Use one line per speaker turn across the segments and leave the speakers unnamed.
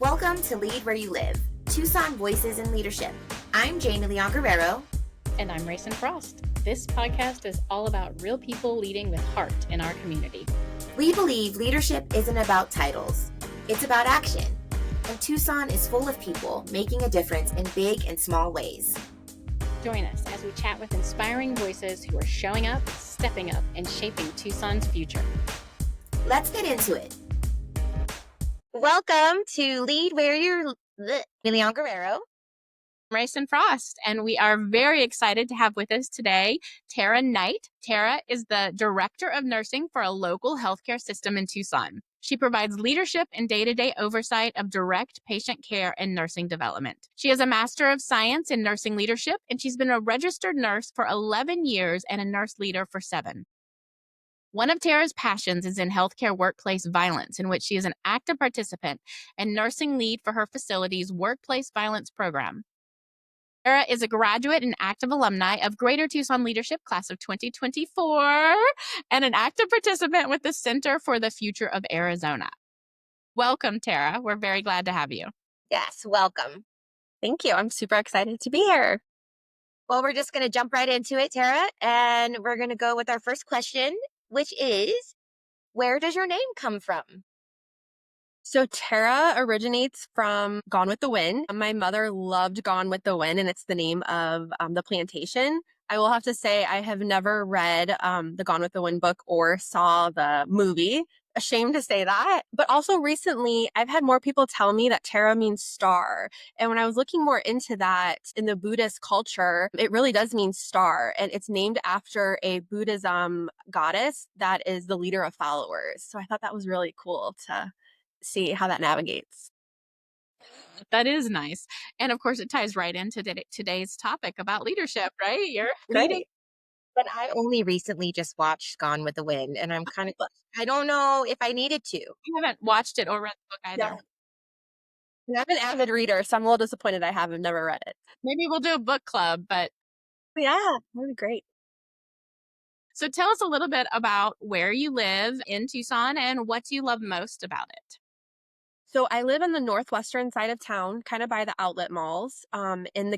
Welcome to Lead Where You Live, Tucson Voices in Leadership. I'm Jamie Leon-Guerrero.
And I'm Raysun Frost. This podcast is all about real people leading with heart in our community.
We believe leadership isn't about titles, it's about action. And Tucson is full of people making a difference in big and small ways.
Join us as we chat with inspiring voices who are showing up, stepping up, and shaping Tucson's future.
Let's get into it. Welcome to Lead Where You Live, Leon-Guerrero.
Raysun Frost, and we are very excited to have with us today Tara Knight. Tara is the Director of Nursing for a local healthcare system in Tucson. She provides leadership and day-to-day oversight of direct patient care and nursing development. She has a Master of Science in Nursing Leadership, and she's been a registered nurse for 11 years and a nurse leader for 7. One of Tara's passions is in healthcare workplace violence, in which she is an active participant and nursing lead for her facility's workplace violence program. Tara is a graduate and active alumni of Greater Tucson Leadership Class of 2024 and an active participant with the Center for the Future of Arizona. Welcome, Tara. We're very glad to have you.
Yes, welcome.
Thank you. I'm super excited to be here.
Well, we're just going to jump right into it, Tara, and we're going to go with our first question, which is, where does your name come from?
So Tara originates from Gone with the Wind. My mother loved Gone with the Wind, and it's the name of the plantation. I will have to say I have never read the Gone with the Wind book or saw the movie. Ashamed to say that. But also recently, I've had more people tell me that Tara means star. And when I was looking more into that in the Buddhist culture, it really does mean star. And it's named after a Buddhism goddess that is the leader of followers. So I thought that was really cool to see how that navigates.
That is nice. And of course, it ties right into today's topic about leadership, right? You're
Right.
leading.
But I only recently just watched Gone with the Wind, and I'm kind of, I don't know if I needed to.
You haven't watched it or read the book either.
Yeah. I'm an avid reader, so I'm a little disappointed I haven't never read it.
Maybe we'll do a book club, but
Yeah, that'd be great.
so tell us a little bit about where you live in Tucson and what do you love most about it?
So I live in the northwestern side of town, kind of by the outlet malls, in the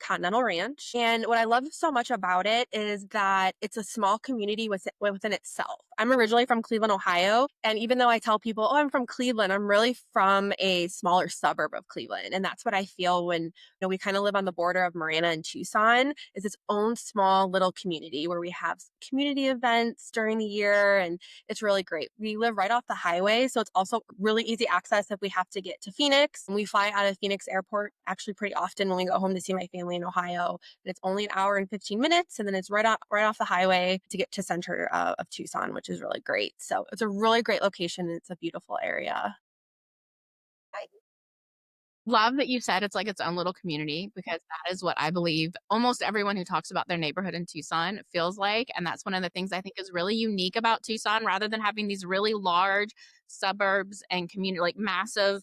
Continental Ranch. And what I love so much about it is that it's a small community within itself. I'm originally from Cleveland, Ohio. And even though I tell people, oh, I'm from Cleveland, I'm really from a smaller suburb of Cleveland. And that's what I feel when we kind of live on the border of Marana and Tucson, is its own small little community where we have community events during the year. And it's really great. We live right off the highway, so it's also really easy access if we have to get to Phoenix. We fly out of Phoenix Airport actually pretty often when we go home to see my family in Ohio. And it's only an hour and 15 minutes, and then it's right off the highway to get to center of Tucson, which is really great. So it's a really great location, and it's a beautiful area.
Love that you said it's like its own little community, because that is what I believe almost everyone who talks about their neighborhood in Tucson feels like. And that's one of the things I think is really unique about Tucson, rather than having these really large suburbs and community, like massive,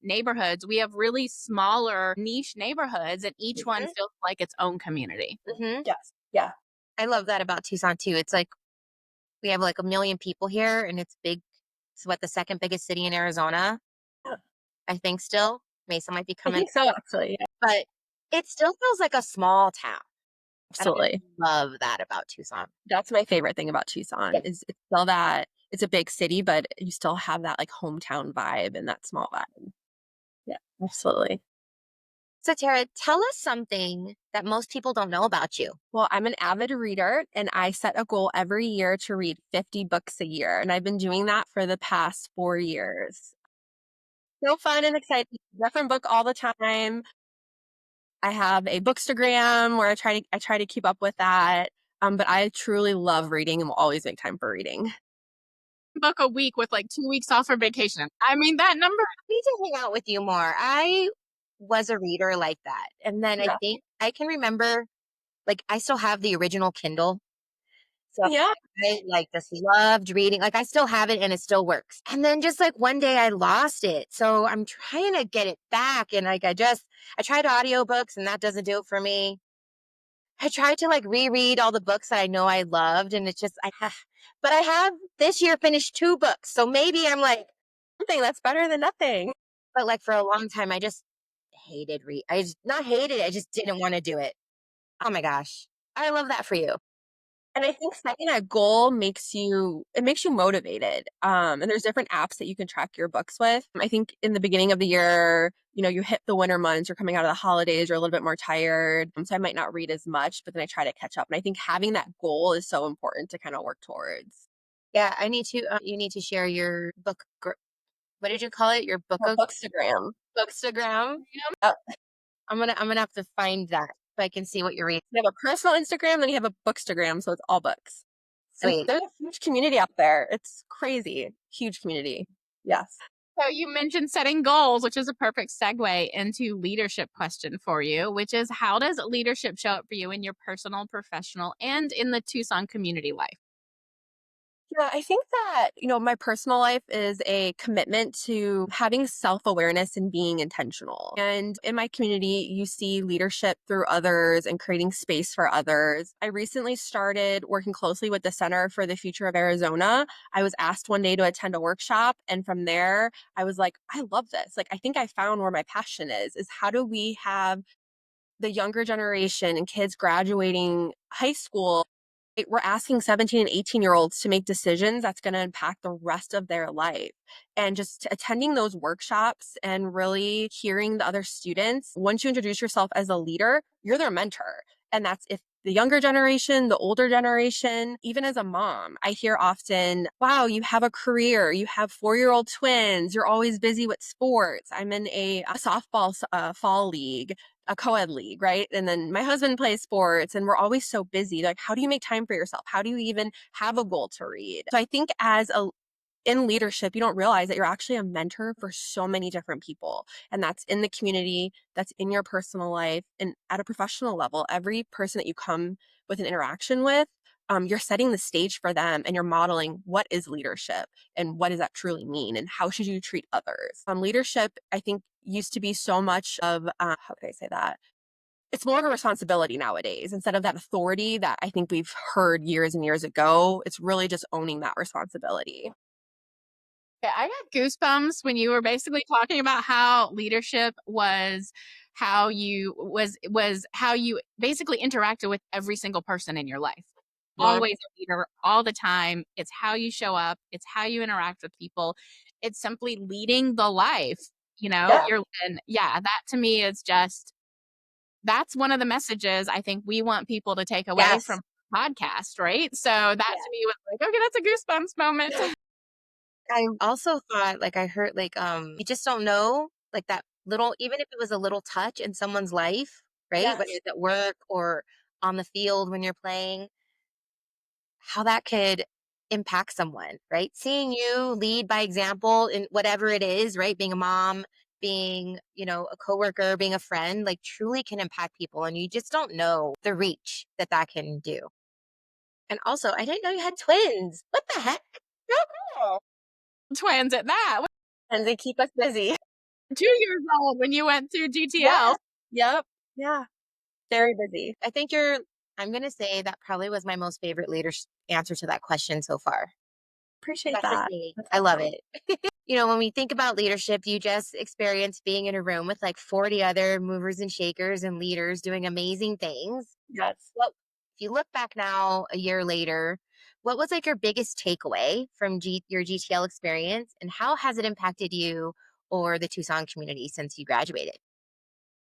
neighborhoods. We have really smaller niche neighborhoods, and each one feels like its own community.
Mm-hmm.
Yes. Yeah.
I love that about Tucson too. It's like we have like 1 million people here, and it's big. It's the second biggest city in Arizona.
Yeah.
I think still. Mesa might be
I
coming,
think so, actually. Yeah.
but it still feels like a small town.
Absolutely.
I love that about Tucson.
That's my favorite thing about Tucson, is it's still that it's a big city, but you still have that like hometown vibe and that small vibe. Yeah, absolutely.
So Tara, tell us something that most people don't know about you.
Well, I'm an avid reader, and I set a goal every year to read 50 books a year. And I've been doing that for the past 4 years. So fun and exciting. Different book all the time. I have a Bookstagram where I try to keep up with that. But I truly love reading and will always make time for reading.
Book a week with like 2 weeks off for vacation. I mean, that number.
I need to hang out with you more. I was a reader like that. And then I think I can remember, like, I still have the original Kindle. So
Yeah.
I just loved reading. Like, I still have it and it still works. And then just like one day I lost it. So I'm trying to get it back. And like, I tried audiobooks, and that doesn't do it for me. I tried to like reread all the books that I know I loved, and it's just, but I have this year finished 2 books. So maybe I'm like
Something that's better than nothing.
But like for a long time, I just hated I just not hated it. I just didn't want to do it. Oh my gosh. I love that for you.
And I think setting a goal makes you motivated. And there's different apps that you can track your books with. I think in the beginning of the year, you hit the winter months, you're coming out of the holidays, you're a little bit more tired. So I might not read as much, but then I try to catch up. And I think having that goal is so important to kind of work towards.
Yeah, I need to. You need to share your book. What did you call it? Your
Or Bookstagram.
bookstagram.
Uh,
I'm gonna have to find that so I can see what you're reading.
you have a personal Instagram, then you have a Bookstagram, so it's all books. And
Sweet.
there's a huge community out there. It's crazy. Huge community. Yes.
So you mentioned setting goals, which is a perfect segue into leadership question for you, which is how does leadership show up for you in your personal, professional, and in the Tucson community life?
Yeah, I think that, my personal life is a commitment to having self awareness and being intentional. And in my community, you see leadership through others and creating space for others. I recently started working closely with the Center for the Future of Arizona. I was asked one day to attend a workshop. And from there, I was like, I love this. Like, I think I found where my passion is how do we have the younger generation and kids graduating high school, we're asking 17 and 18-year-olds to make decisions that's going to impact the rest of their life. And just attending those workshops and really hearing the other students, once you introduce yourself as a leader, you're their mentor. And that's if the younger generation, the older generation, even as a mom, I hear often, wow, you have a career, you have 4-year-old twins, you're always busy with sports. I'm in a softball fall league, a co-ed league, right? And then my husband plays sports and we're always so busy. Like, how do you make time for yourself? How do you even have a goal to read? So I think in leadership, you don't realize that you're actually a mentor for so many different people. And that's in the community, that's in your personal life, and at a professional level. Every person that you come with an interaction with, you're setting the stage for them and you're modeling what is leadership and what does that truly mean and how should you treat others. Leadership, I think, used to be so much of, how can I say that? It's more of a responsibility nowadays instead of that authority that I think we've heard years and years ago. It's really just owning that responsibility.
Yeah, I got goosebumps when you were basically talking about how leadership was how you basically interacted with every single person in your life.
Yeah.
Always a leader all the time. It's how you show up, it's how you interact with people. It's simply leading the life,
Yeah.
and yeah, that to me is just that's one of the messages I think we want people to take away
Yes.
from the podcast, right? So that to me was like, okay, that's a goosebumps moment.
I also thought, like, I heard, like, you just don't know, like, that little, even if it was a little touch in someone's life, right? Whether
Yes.
it's at work or on the field when you're playing, how that could impact someone, right? Seeing you lead by example in whatever it is, right? Being a mom, being, a coworker, being a friend, like, truly can impact people. And you just don't know the reach that that can do. And also, I didn't know you had twins. What the heck? So cool.
Twins at that.
And they keep us busy.
2 years old when you went through
Yeah.
GTL.
Yep. Yeah. Very busy.
I think I'm going to say that probably was my most favorite answer to that question so far.
Appreciate
That's just
that.
me.
That's
I love
awesome.
it. When we think about leadership, you just experienced being in a room with like 40 other movers and shakers and leaders doing amazing things.
Yes.
What, if you look back now a year later, what was like your biggest takeaway from your GTL experience and how has it impacted you or the Tucson community since you graduated?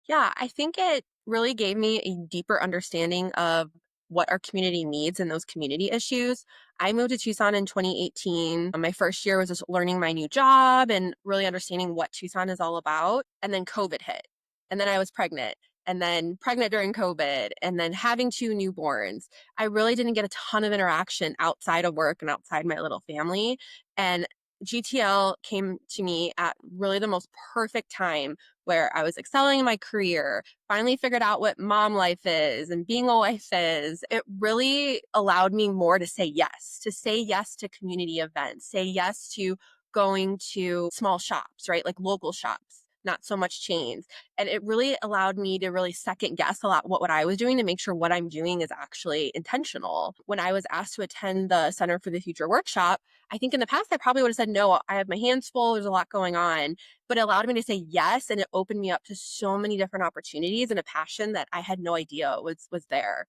Yeah, I think it really gave me a deeper understanding of what our community needs and those community issues. I moved to Tucson in 2018. My first year was just learning my new job and really understanding what Tucson is all about. And then COVID hit. And then I was pregnant. And then pregnant during COVID, and then having two newborns. I really didn't get a ton of interaction outside of work and outside my little family. And GTL came to me at really the most perfect time where I was excelling in my career, finally figured out what mom life is and being a wife is. It really allowed me more to say yes to community events, say yes to going to small shops, right? Like local shops. not so much chains. And it really allowed me to really second guess a lot what I was doing to make sure what I'm doing is actually intentional. When I was asked to attend the Center for the Future workshop, I think in the past I probably would have said no, I have my hands full, there's a lot going on, but it allowed me to say yes, and it opened me up to so many different opportunities and a passion that I had no idea was there.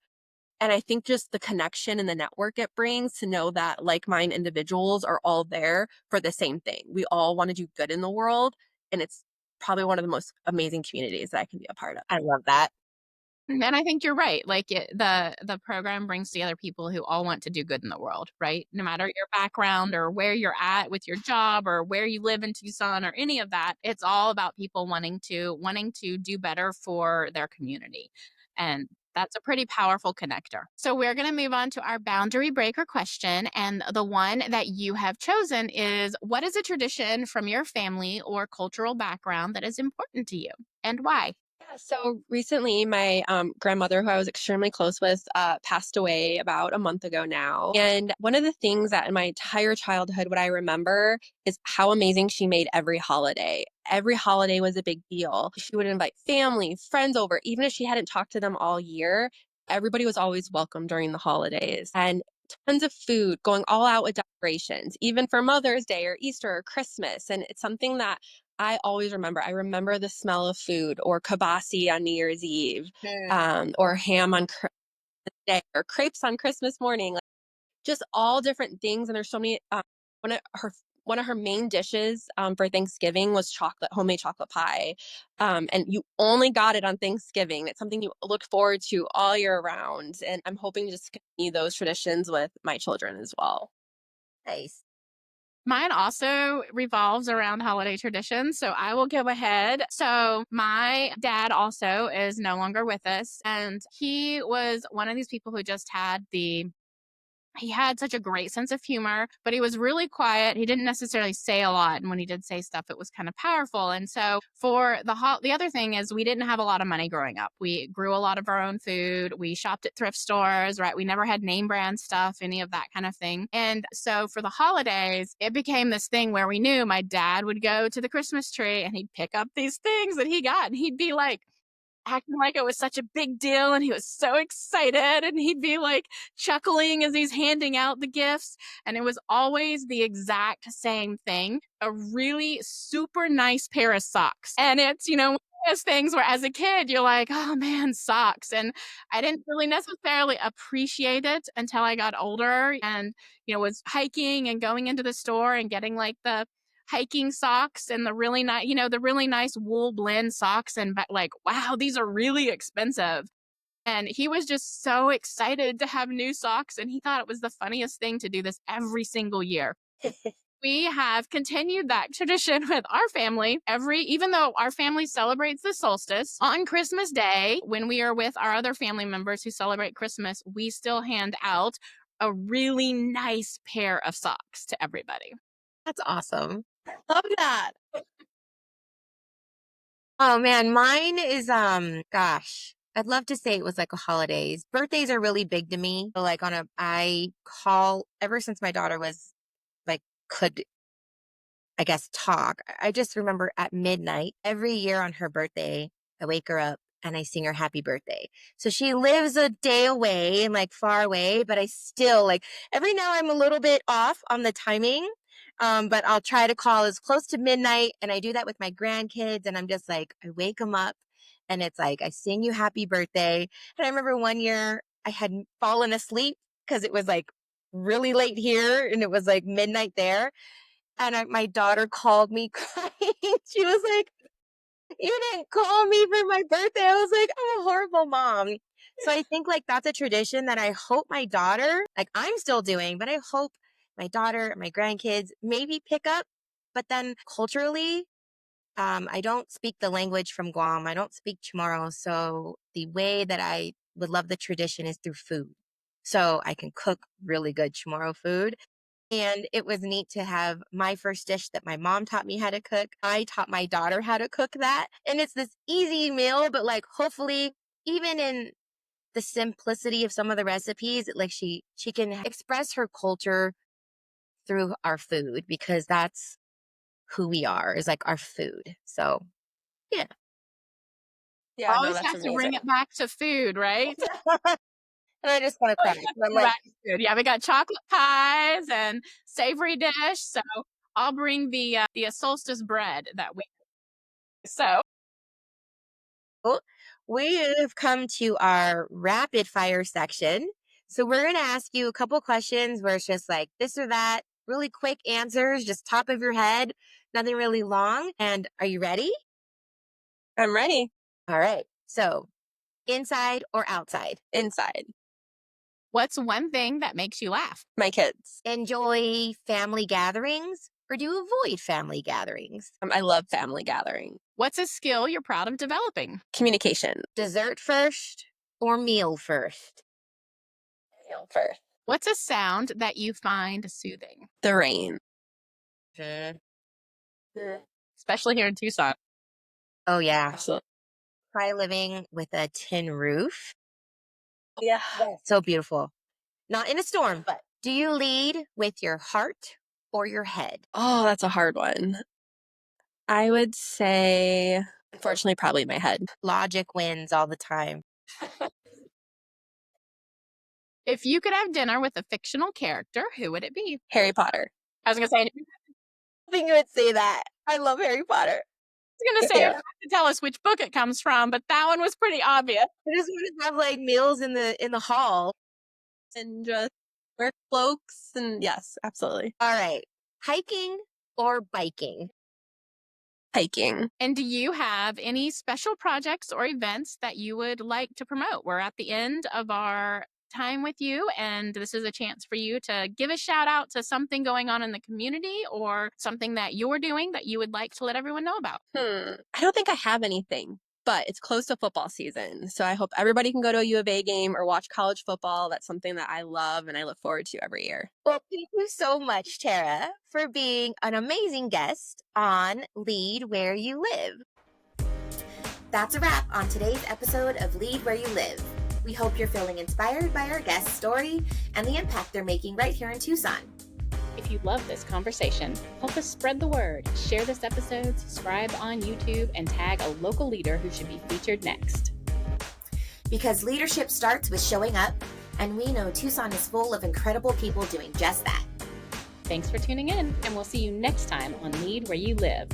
And I think just the connection and the network it brings to know that like-minded individuals are all there for the same thing. We all want to do good in the world, and it's probably one of the most amazing communities that I can be a part of.
I love that.
And I think you're right. Like the program brings together people who all want to do good in the world, right? No matter your background or where you're at with your job or where you live in Tucson or any of that, it's all about people wanting to do better for their community. And that's a pretty powerful connector. So we're going to move on to our boundary breaker question. And the one that you have chosen is, what is a tradition from your family or cultural background that is important to you and why?
Yeah, so recently, my grandmother, who I was extremely close with, passed away about a month ago now. And one of the things that in my entire childhood, what I remember is how amazing she made every holiday. Every holiday was a big deal. She would invite family, friends over, even if she hadn't talked to them all year. Everybody was always welcome during the holidays. And tons of food, going all out with decorations, even for Mother's Day or Easter or Christmas. And it's something that I always remember. I remember the smell of food, or kibasi on New Year's Eve,
Mm.
or ham on Christmas Day, or crepes on Christmas morning. Like, just all different things. And there's so many. One of her one of her main dishes for Thanksgiving was homemade chocolate pie, and you only got it on Thanksgiving. It's something you look forward to all year round, and I'm hoping to just continue those traditions with my children as well.
Nice.
Mine also revolves around holiday traditions. So I will go ahead. So my dad also is no longer with us. And he was one of these people who just had he had such a great sense of humor, but he was really quiet. He didn't necessarily say a lot, and when he did say stuff, it was kind of powerful. And so, for the other thing is, we didn't have a lot of money growing up. We grew a lot of our own food. We shopped at thrift stores, right? We never had name brand stuff, any of that kind of thing. And so, for the holidays, it became this thing where we knew my dad would go to the Christmas tree and he'd pick up these things that he got, and he'd be like, acting like it was such a big deal, and he was so excited, and he'd be like chuckling as he's handing out the gifts, and it was always the exact same thing, a really super nice pair of socks. And it's, one of those things where as a kid you're like, oh man, socks. And I didn't really necessarily appreciate it until I got older and was hiking and going into the store and getting like the hiking socks and the really nice, the really nice wool blend socks, and like, wow, these are really expensive. And he was just so excited to have new socks, and he thought it was the funniest thing to do this every single year. We have continued that tradition with our family even though our family celebrates the solstice on Christmas Day, when we are with our other family members who celebrate Christmas, we still hand out a really nice pair of socks to everybody.
That's awesome.
Love that.
Oh man, mine is gosh. I'd love to say it was like a holidays. Birthdays are really big to me. So like I call ever since my daughter was like could I guess talk. I just remember at midnight every year on her birthday, I wake her up and I sing her happy birthday. So she lives a day away and like far away, but I still like every now I'm a little bit off on the timing. But I'll try to call as close to midnight. And I do that with my grandkids. And I'm just like, I wake them up and it's like, I sing you happy birthday. And I remember one year I had fallen asleep because it was like really late here and it was like midnight there. And my daughter called me crying. She was like, "You didn't call me for my birthday." I was like, "I'm a horrible mom." So I think like that's a tradition that I hope my daughter, like I'm still doing, but I hope my daughter, my grandkids maybe pick up. But then culturally, I don't speak the language from Guam. I don't speak Chamorro. So the way that I would love the tradition is through food. So I can cook really good Chamorro food. And it was neat to have my first dish that my mom taught me how to cook. I taught my daughter how to cook that. And it's this easy meal, but like hopefully even in the simplicity of some of the recipes, like she can express her culture through our food because that's who we are, is like our food. So Yeah.
Yeah, no,
Always
that's
have to bring
amazing.
it back to food, right?
And I just want to cry.
Always have to
I'm
go
like,
back to food. Yeah, we got chocolate pies and savory dish. So I'll bring the solstice bread that we. So
"Oh, we have come to our rapid fire section. So we're going to ask you a couple questions where it's just like this or that, really quick answers, just top of your head, nothing really long. And are you ready?
I'm ready.
All right. So inside or outside?
Inside.
what's one thing that makes you laugh?
My kids.
Enjoy family gatherings or do you avoid family gatherings?
I love family gathering.
What's a skill you're proud of developing?
Communication.
Dessert first or meal first?
Meal first.
What's a sound that you find soothing,
The rain.
Mhm.
especially here in Tucson?
Oh, yeah.
Absolutely.
Try living with a tin roof.
Yeah.
So beautiful. Not in a storm, but do you lead with your heart or your head?
Oh, that's a hard one. I would say, unfortunately, probably my head.
Logic wins all the time.
If you could have dinner with a fictional character, who would it be?
Harry Potter.
I was gonna say,
I think you would say that. I love Harry Potter.
you have to tell us which book it comes from, but that one was pretty obvious.
I just want to have like meals in the hall.
And just wear cloaks. And yes, absolutely.
All right. Hiking or biking?
Hiking.
And do you have any special projects or events that you would like to promote? We're at the end of our time with you, and this is a chance for you to give a shout out to something going on in the community or something that you're doing that you would like to let everyone know about.
I don't think I have anything, but it's close to football season. So I hope everybody can go to a U of A game or watch college football. That's something that I love and I look forward to every year.
Well, thank you so much, Tara, for being an amazing guest on Lead Where You Live. That's a wrap on today's episode of Lead Where You Live. We hope you're feeling inspired by our guest's story and the impact they're making right here in Tucson.
If you love this conversation, help us spread the word. Share this episode, subscribe on YouTube, and tag a local leader who should be featured next.
Because leadership starts with showing up, and we know Tucson is full of incredible people doing just that.
Thanks for tuning in, and we'll see you next time on Lead Where You Live.